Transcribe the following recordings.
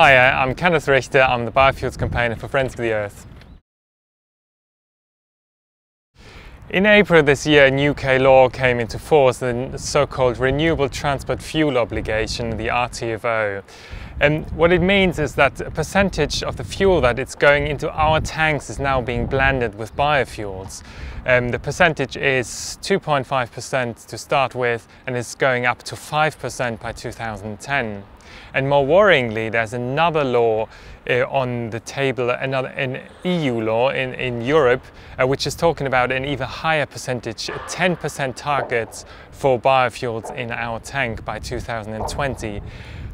Hi, I'm Kenneth Richter. I'm the biofuels campaigner for Friends of the Earth. In April this year, a UK law came into force, the so-called Renewable Transport Fuel Obligation, the RTFO. And what it means is that a percentage of the fuel that it's going into our tanks is now being blended with biofuels. The percentage is 2.5% to start with, and it's going up to 5% by 2010. And more worryingly, there's another law on the table, an EU law in Europe, which is talking about an even higher percentage, a 10% target for biofuels in our tank by 2020.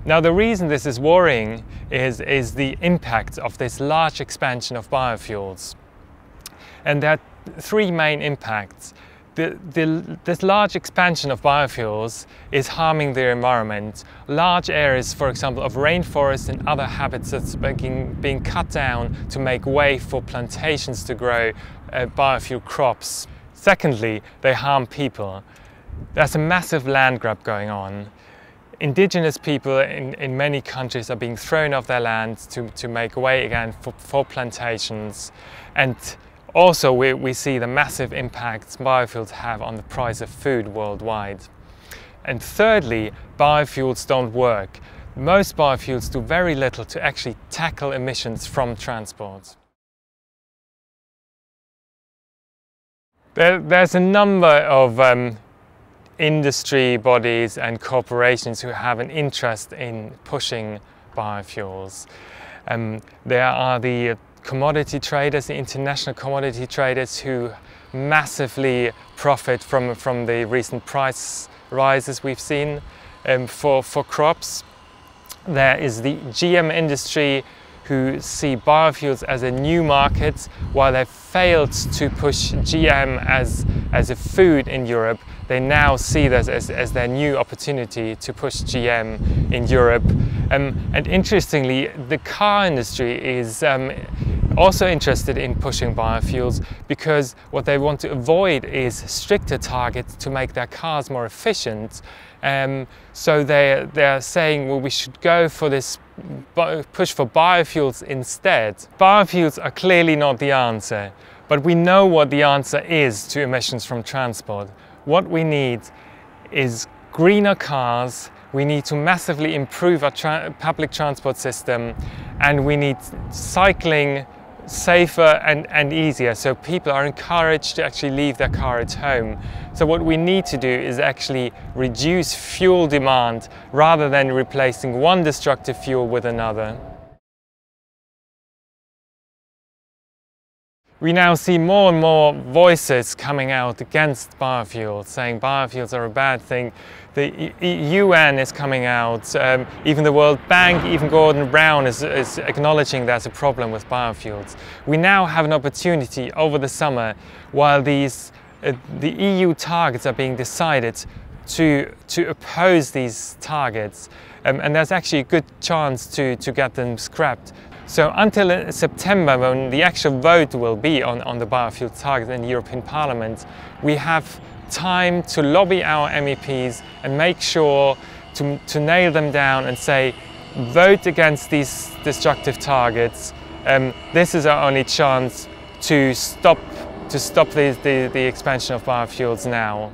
Now, the reason this is worrying is the impact of this large expansion of biofuels. And there are three main impacts. This large expansion of biofuels is harming the environment. Large areas, for example, of rainforests and other habitats being cut down to make way for plantations to grow biofuel crops. Secondly, they harm people. There's a massive land grab going on. Indigenous people in many countries are being thrown off their lands to make way again for plantations. And also, we see the massive impacts biofuels have on the price of food worldwide. And thirdly, biofuels don't work. Most biofuels do very little to actually tackle emissions from transport. There's a number of industry bodies and corporations who have an interest in pushing biofuels. There are the commodity traders, the international commodity traders who massively profit from the recent price rises we've seen for crops. There is the GM industry who see biofuels as a new market. While they've failed to push GM as a food in Europe, they now see this as their new opportunity to push GM in Europe. And interestingly, the car industry is also interested in pushing biofuels, because what they want to avoid is stricter targets to make their cars more efficient. So they're saying, well, we should go for this push for biofuels instead. Biofuels are clearly not the answer, but we know what the answer is to emissions from transport. What we need is greener cars. We need to massively improve our public transport system, and we need cycling safer and easier, so people are encouraged to actually leave their car at home. So what we need to do is actually reduce fuel demand rather than replacing one destructive fuel with another. We now see more and more voices coming out against biofuels, saying biofuels are a bad thing. The UN is coming out, even the World Bank, even Gordon Brown is acknowledging there's a problem with biofuels. We now have an opportunity over the summer, while the EU targets are being decided, to oppose these targets. And there's actually a good chance to get them scrapped. So until September, when the actual vote will be on the biofuel target in the European Parliament, we have time to lobby our MEPs and make sure to nail them down and say, vote against these destructive targets. This is our only chance to stop the expansion of biofuels now.